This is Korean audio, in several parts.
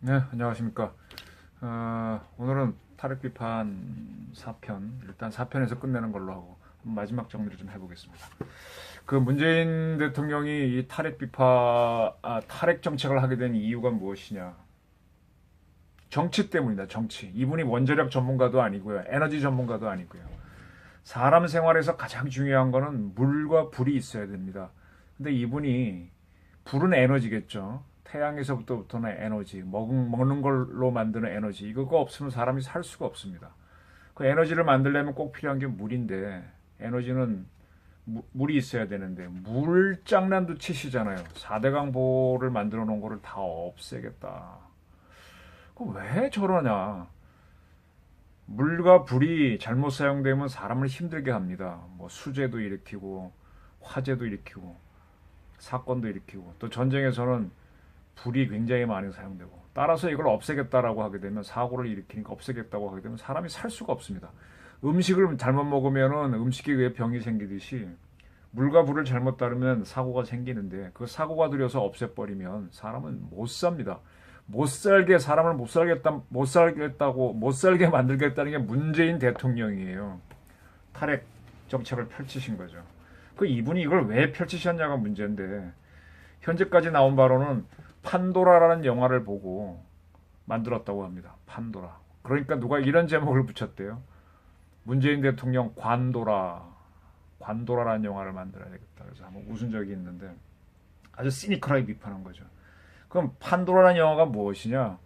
네, 안녕하십니까. 오늘은 탈핵 비판 4편, 일단 4편에서 끝내는 걸로 하고 마지막 정리를 좀 해보겠습니다. 그 문재인 대통령이 이 탈핵 정책을 하게 된 이유가 무엇이냐? 정치 때문이다, 정치. 이분이 원자력 전문가도 아니고요, 에너지 전문가도 아니고요. 사람 생활에서 가장 중요한 거는 물과 불이 있어야 됩니다. 근데 이분이 불은 에너지겠죠. 태양에서부터는 에너지, 먹는 걸로 만드는 에너지. 이거가 없으면 사람이 살 수가 없습니다. 그 에너지를 만들려면 꼭 필요한 게 물인데, 에너지는 물이 있어야 되는데, 물장난도 치시잖아요. 4대 강보를 만들어 놓은 거를 다 없애겠다. 그 왜 저러냐? 물과 불이 잘못 사용되면 사람을 힘들게 합니다. 뭐 수재도 일으키고, 화재도 일으키고, 사건도 일으키고, 또 전쟁에서는 불이 굉장히 많이 사용되고, 따라서 이걸 없애겠다라고 하게 되면, 사고를 일으키니까 없애겠다고 하게 되면 사람이 살 수가 없습니다. 음식을 잘못 먹으면은 음식에 의해 병이 생기듯이 물과 불을 잘못 다루면 사고가 생기는데, 그 사고가 들여서 없애버리면 사람은 못 삽니다. 못 살게, 사람을 못 살게 만들겠다는 게 문재인 대통령이에요. 탈핵 정책을 펼치신 거죠. 그 이분이 이걸 왜 펼치셨냐가 문제인데, 현재까지 나온 바로는 판도라라는 영화를 보고 만들었다고 합니다. 판도라. 그러니까 누가 이런 제목을 붙였대요. 문재인 대통령 관도라라는 영화를 만들어야 되겠다. 그래서 한번 웃은 적이 있는데 아주 시니컬하게 비판한 거죠. 그럼 판도라라는 영화가 무엇이냐?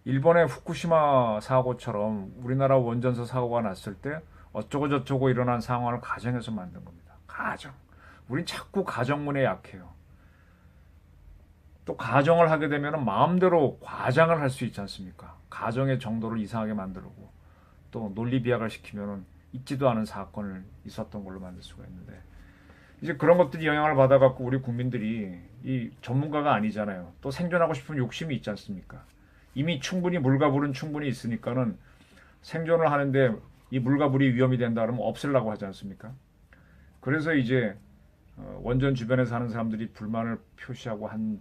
일본의 후쿠시마 사고처럼 우리나라 원전소 사고가 났을 때 어쩌고 저쩌고 일어난 상황을 가정에서 만든 겁니다. 가정. 우린 자꾸 가정문에 약해요. 또 가정을 하게 되면 마음대로 과장을 할 수 있지 않습니까? 가정의 정도를 이상하게 만들고 또 논리 비약을 시키면 있지도 않은 사건을 있었던 걸로 만들 수가 있는데, 이제 그런 것들이 영향을 받아갖고 우리 국민들이 이 전문가가 아니잖아요. 또 생존하고 싶은 욕심이 있지 않습니까? 이미 충분히 물과 불은 충분히 있으니까는 생존을 하는데 이 물과 불이 위험이 된다 그러면 없애려고 하지 않습니까? 그래서 이제 원전 주변에 사는 사람들이 불만을 표시하고 한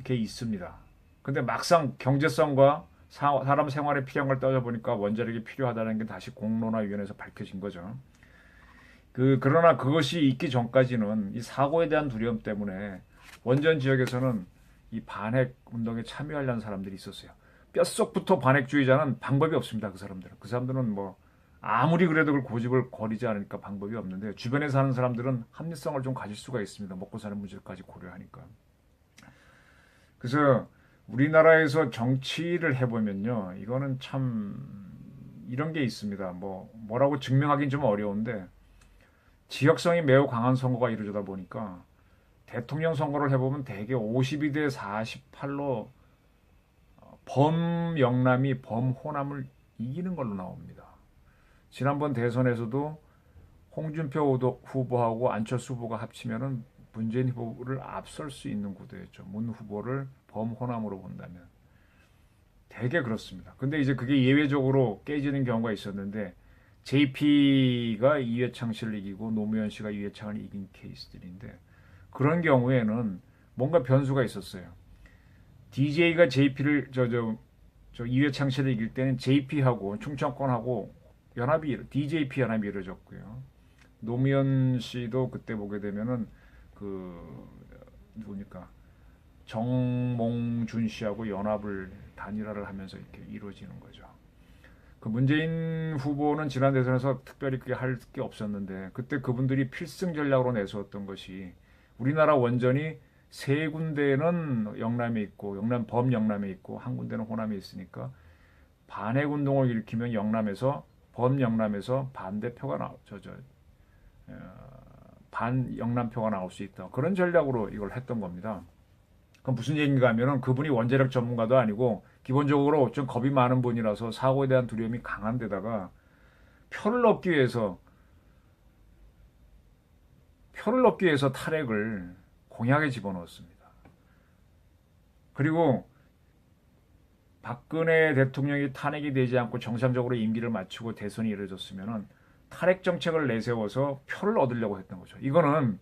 게 있습니다. 근데 막상 경제성과 사람 생활에 필요한 걸 따져보니까 원자력이 필요하다는 게 다시 공론화위원회에서 밝혀진 거죠. 그러나 그것이 있기 전까지는 이 사고에 대한 두려움 때문에 원전 지역에서는 이 반핵 운동에 참여하려는 사람들이 있었어요. 뼛속부터 반핵주의자는 방법이 없습니다. 그 사람들은 뭐 아무리 그래도 그 고집을 거리지 않으니까 방법이 없는데, 주변에 사는 사람들은 합리성을 좀 가질 수가 있습니다. 먹고 사는 문제까지 고려하니까. 그래서 우리나라에서 정치를 해보면요, 이거는 참 이런 게 있습니다. 뭐라고 증명하기는 좀 어려운데, 지역성이 매우 강한 선거가 이루어지다 보니까 대통령 선거를 해보면 대개 52대 48로 범영남이 범호남을 이기는 걸로 나옵니다. 지난번 대선에서도 홍준표 후보하고 안철수 후보가 합치면은 문재인 후보를 앞설 수 있는 구도였죠. 문 후보를 범호남으로 본다면. 되게 그렇습니다. 근데 이제 그게 예외적으로 깨지는 경우가 있었는데, JP가 이회창 씨를 이기고 노무현 씨가 이회창을 이긴 케이스들인데, 그런 경우에는 뭔가 변수가 있었어요. DJ가 JP를 이회창 씨를 이길 때는 JP하고 충청권하고 DJP 연합이 이루어졌고요. 노무현 씨도 그때 보게 되면은 그 누굽니까, 정몽준 씨하고 연합을 단일화를 하면서 이렇게 이루어지는 거죠. 그 문재인 후보는 지난 대선에서 특별히 그게 할 게 없었는데, 그때 그분들이 필승 전략으로 내세웠던 것이 우리나라 원전이 세 군데는 영남에 있고 범영남에 있고 한 군데는 호남에 있으니까 반핵 운동을 일으키면 범영남에서 반대표가 반영남표가 나올 수 있다. 그런 전략으로 이걸 했던 겁니다. 그럼 무슨 얘기인가 하면은 그분이 원자력 전문가도 아니고 기본적으로 좀 겁이 많은 분이라서 사고에 대한 두려움이 강한 데다가 표를 얻기 위해서 탈핵을 공약에 집어넣었습니다. 그리고 박근혜 대통령이 탄핵이 되지 않고 정상적으로 임기를 마치고 대선이 이루어졌으면은 탈핵 정책을 내세워서 표를 얻으려고 했던 거죠. 이거는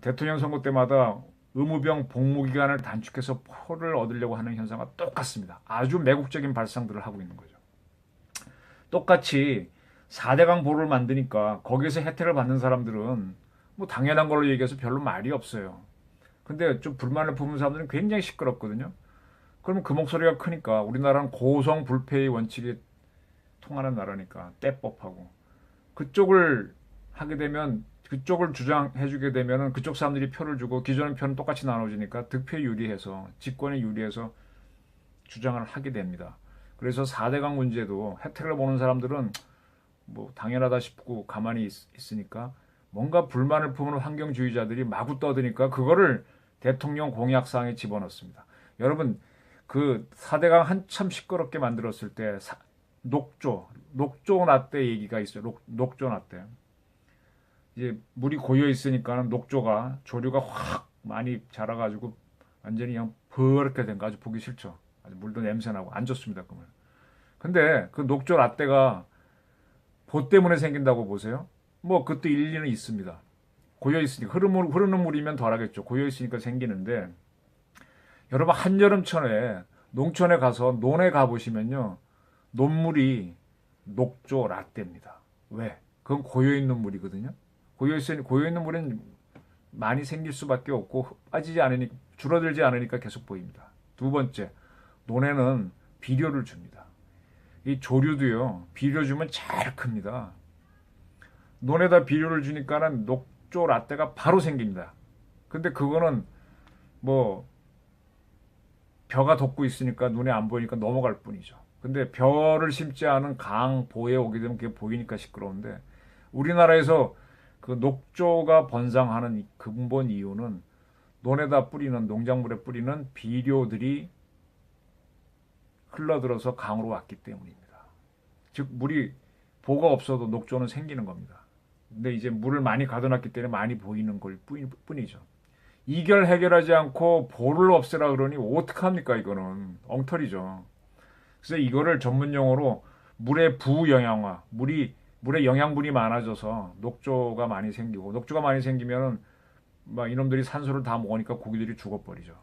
대통령 선거 때마다 의무병 복무기간을 단축해서 표를 얻으려고 하는 현상과 똑같습니다. 아주 매국적인 발상들을 하고 있는 거죠. 똑같이 4대강 보를 만드니까 거기에서 혜택을 받는 사람들은 뭐 당연한 걸로 얘기해서 별로 말이 없어요. 근데 좀 불만을 품은 사람들은 굉장히 시끄럽거든요. 그러면 그 목소리가 크니까 우리나라는 고성불패의 원칙이 통하는 나라니까 떼법하고 그쪽을 하게 되면 그쪽을 주장해주게 되면은 그쪽 사람들이 표를 주고 기존의 표는 똑같이 나눠지니까 득표에 유리해서 집권에 유리해서 주장을 하게 됩니다. 그래서 4대강 문제도 혜택을 보는 사람들은 뭐 당연하다 싶고 가만히 있으니까 뭔가 불만을 품은 환경주의자들이 마구 떠드니까 그거를 대통령 공약사항에 집어넣습니다. 여러분 그 4대강 한참 시끄럽게 만들었을 때 녹조 라떼 얘기가 있어요. 녹조 라떼. 이제 물이 고여 있으니까 녹조가 조류가 확 많이 자라가지고 완전히 그냥 버렇게 된 거 아주 보기 싫죠. 아주 물도 냄새나고 안 좋습니다. 그러면. 근데 그 녹조 라떼가 보 때문에 생긴다고 보세요. 뭐 그것도 일리는 있습니다. 고여 있으니까 흐르는 물이면 덜하겠죠. 고여 있으니까 생기는데 여러분 한여름철에 농촌에 가서 논에 가보시면요. 논물이 녹조 라떼입니다. 왜? 그건 고여 있는 물이거든요. 고여 있는 물은 많이 생길 수밖에 없고 빠지지 않으니까 줄어들지 않으니까 계속 보입니다. 두 번째, 논에는 비료를 줍니다. 이 조류도요. 비료 주면 잘 큽니다. 논에다 비료를 주니까는 녹조 라떼가 바로 생깁니다. 근데 그거는 뭐 벼가 덮고 있으니까 눈에 안 보이니까 넘어갈 뿐이죠. 근데 벼를 심지 않은 강, 보에 오게 되면 그게 보이니까 시끄러운데 우리나라에서 그 녹조가 번성하는 근본 이유는 논에다 뿌리는 농작물에 뿌리는 비료들이 흘러들어서 강으로 왔기 때문입니다. 즉 물이 보가 없어도 녹조는 생기는 겁니다. 근데 이제 물을 많이 가둬놨기 때문에 많이 보이는 걸 뿐이죠. 이걸 해결하지 않고 보를 없애라 그러니 어떡합니까 이거는 엉터리죠. 그래서 이거를 전문 용어로 물의 부영양화, 물에 영양분이 많아져서 녹조가 많이 생기고 녹조가 많이 생기면은 막 이놈들이 산소를 다 먹으니까 고기들이 죽어버리죠.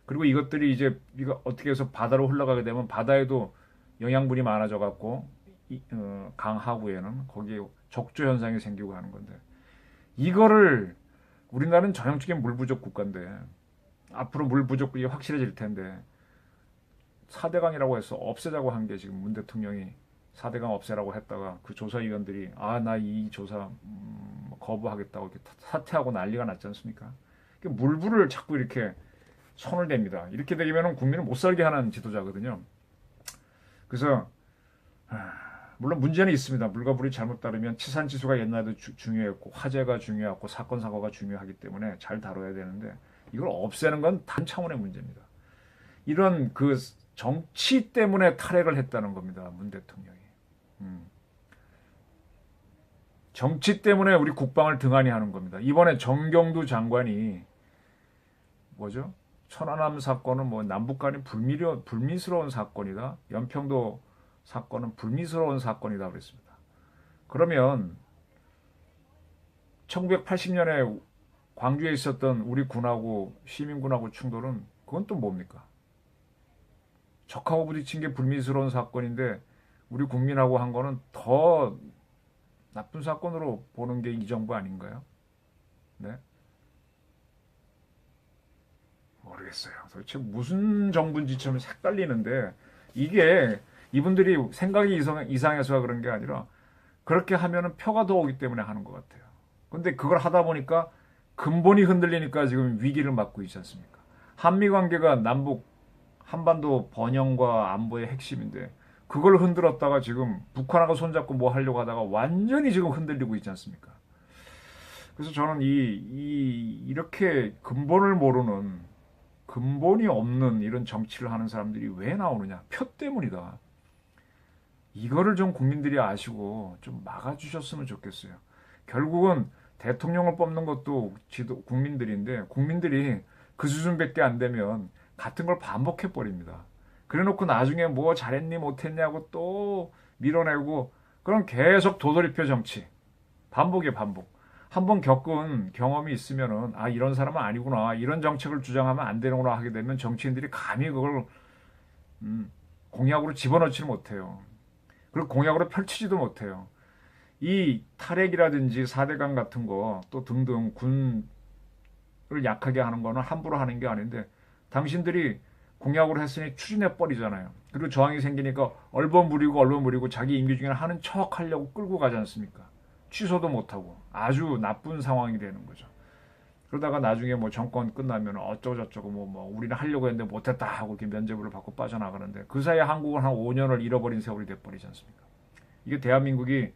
그리고 이것들이 이제 이거 어떻게 해서 바다로 흘러가게 되면 바다에도 영양분이 많아져 갖고 강 하구에는 거기에 적조 현상이 생기고 하는 건데 이거를 우리나라는 전형적인 물 부족 국가인데 앞으로 물 부족이 확실해질 텐데 4대강이라고 해서 없애자고 한 게 지금 문 대통령이 4대강 없애라고 했다가 그 조사위원들이 나 이 조사 거부하겠다고 이렇게 사퇴하고 난리가 났지 않습니까? 물부를 자꾸 이렇게 손을 댑니다. 이렇게 되면 국민을 못 살게 하는 지도자거든요. 그래서 물론 문제는 있습니다. 물과 불이 잘못 다르면 치산지수가 옛날에도 중요했고 화재가 중요하고 사건 사고가 중요하기 때문에 잘 다뤄야 되는데 이걸 없애는 건 단 차원의 문제입니다. 이런 그 정치 때문에 탈핵을 했다는 겁니다. 문 대통령이. 정치 때문에 우리 국방을 등한히 하는 겁니다. 이번에 정경두 장관이 뭐죠? 천안함 사건은 뭐 남북 간이 불미스러운 사건이다. 연평도 사건은 불미스러운 사건이다 그랬습니다. 그러면 1980년에 광주에 있었던 우리 군하고 시민군하고 충돌은 그건 또 뭡니까? 적하고 부딪힌 게 불미스러운 사건인데 우리 국민하고 한 거는 더 나쁜 사건으로 보는 게 이 정부 아닌가요? 네? 모르겠어요. 도대체 무슨 정부인지 참 헷갈리는데 이게 이분들이 생각이 이상해서 그런 게 아니라 그렇게 하면은 표가 더 오기 때문에 하는 것 같아요. 근데 그걸 하다 보니까 근본이 흔들리니까 지금 위기를 맞고 있지 않습니까? 한미 관계가 남북 한반도 번영과 안보의 핵심인데 그걸 흔들었다가 지금 북한하고 손잡고 뭐 하려고 하다가 완전히 지금 흔들리고 있지 않습니까? 그래서 저는 이렇게 근본을 모르는 근본이 없는 이런 정치를 하는 사람들이 왜 나오느냐? 표 때문이다. 이거를 좀 국민들이 아시고 좀 막아주셨으면 좋겠어요. 결국은 대통령을 뽑는 것도 국민들인데 국민들이 그 수준밖에 안 되면 같은 걸 반복해버립니다. 그래놓고 나중에 뭐 잘했니 못했냐고 또 밀어내고 그럼 계속 도돌이표 정치. 반복이에요 반복. 한번 겪은 경험이 있으면은 아 이런 사람은 아니구나 이런 정책을 주장하면 안 되는구나 하게 되면 정치인들이 감히 그걸 공약으로 집어넣지를 못해요. 그리고 공약으로 펼치지도 못해요. 이 탈핵이라든지 4대강 같은 거 또 등등 군을 약하게 하는 거는 함부로 하는 게 아닌데 당신들이 공약으로 했으니 추진해 버리잖아요. 그리고 저항이 생기니까 얼버무리고 자기 임기 중에 하는 척 하려고 끌고 가지 않습니까? 취소도 못하고 아주 나쁜 상황이 되는 거죠. 그러다가 나중에 뭐 정권 끝나면 어쩌고 저쩌고 뭐 우리는 하려고 했는데 못했다 하고 이렇게 면죄부를 받고 빠져나가는데 그 사이에 한국은 한 5년을 잃어버린 세월이 돼버리지 않습니까? 이게 대한민국이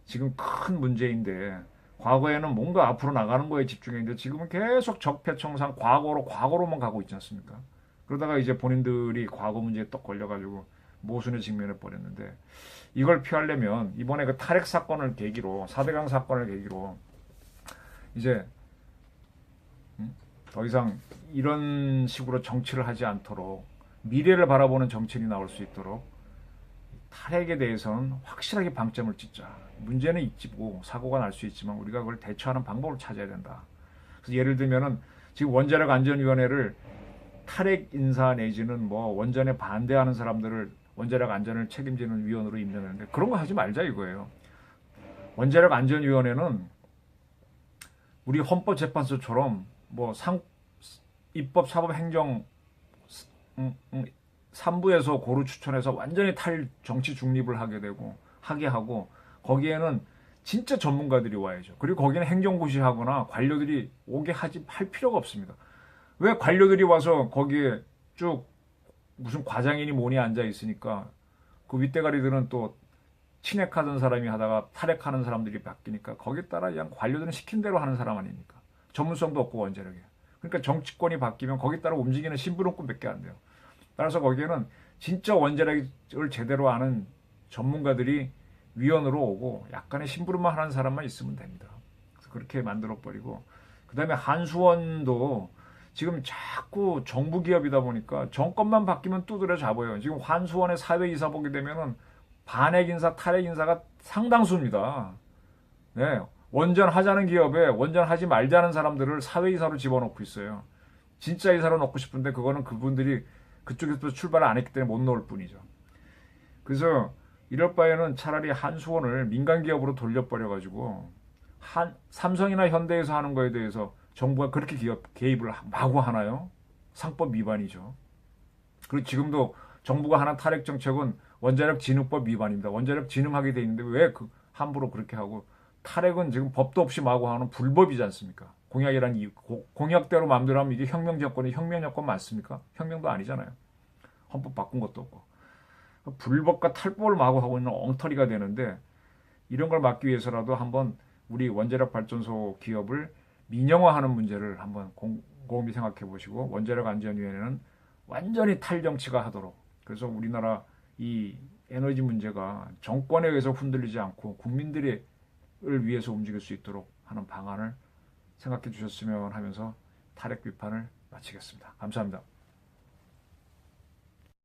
지금 큰 문제인데 과거에는 뭔가 앞으로 나가는 거에 집중했는데 지금은 계속 적폐청산 과거로만 가고 있지 않습니까? 그러다가 이제 본인들이 과거 문제에 떡 걸려가지고 모순에 직면해 버렸는데 이걸 피하려면 이번에 그 탈핵 사건을 계기로 4대강 사건을 계기로 이제 더 이상 이런 식으로 정치를 하지 않도록 미래를 바라보는 정치인이 나올 수 있도록 탈핵에 대해서는 확실하게 방점을 찍자. 문제는 있고 사고가 날 수 있지만 우리가 그걸 대처하는 방법을 찾아야 된다. 그래서 예를 들면은 지금 원자력 안전위원회를 탈핵 인사 내지는 뭐 원전에 반대하는 사람들을 원자력 안전을 책임지는 위원으로 임명했는데 그런 거 하지 말자 이거예요. 원자력 안전위원회는 우리 헌법재판소처럼 뭐 입법, 사법, 행정 3부에서 고루 추천해서 완전히 정치 중립을 하게 하고 거기에는 진짜 전문가들이 와야죠. 그리고 거기는 행정고시하거나 관료들이 할 필요가 없습니다. 왜 관료들이 와서 거기에 쭉 무슨 과장이니 뭐니 앉아 있으니까 그 윗대가리들은 또 친핵하던 사람이 하다가 탈핵하는 사람들이 바뀌니까 거기에 따라 그냥 관료들은 시킨 대로 하는 사람 아닙니까? 전문성도 없고 원자력에. 그러니까 정치권이 바뀌면 거기에 따라 움직이는 심부름꾼밖에 안 돼요. 따라서 거기에는 진짜 원자력을 제대로 아는 전문가들이 위원으로 오고 약간의 심부름만 하는 사람만 있으면 됩니다. 그래서 그렇게 만들어버리고 그 다음에 한수원도 지금 자꾸 정부 기업이다 보니까 정권만 바뀌면 두드려 잡아요. 지금 한수원의 사회이사 보게 되면은 반핵 인사, 탈핵 인사가 상당수입니다. 네. 원전하자는 기업에 원전하지 말자는 사람들을 사회이사로 집어넣고 있어요. 진짜 이사로 넣고 싶은데 그거는 그분들이 그쪽에서 출발을 안 했기 때문에 못 넣을 뿐이죠. 그래서 이럴 바에는 차라리 한수원을 민간 기업으로 돌려버려가지고 삼성이나 현대에서 하는 거에 대해서 정부가 그렇게 개입을 마구 하나요? 상법 위반이죠. 그리고 지금도 정부가 하는 탈핵 정책은 원자력 진흥법 위반입니다. 원자력 진흥하게 돼 있는데 왜 함부로 그렇게 하고 탈핵은 지금 법도 없이 마구 하는 불법이지 않습니까? 공약이란 공약대로 마음대로 하면 이게 혁명 정권이 혁명 정권 맞습니까? 혁명도 아니잖아요. 헌법 바꾼 것도 없고. 불법과 탈법을 마구 하고 있는 엉터리가 되는데 이런 걸 막기 위해서라도 한번 우리 원자력 발전소 기업을 민영화하는 문제를 한번 곰곰이 생각해 보시고 원자력 안전위원회는 완전히 탈정치가 하도록 그래서 우리나라 이 에너지 문제가 정권에 의해서 흔들리지 않고 국민들을 위해서 움직일 수 있도록 하는 방안을 생각해 주셨으면 하면서 탈핵 비판을 마치겠습니다. 감사합니다.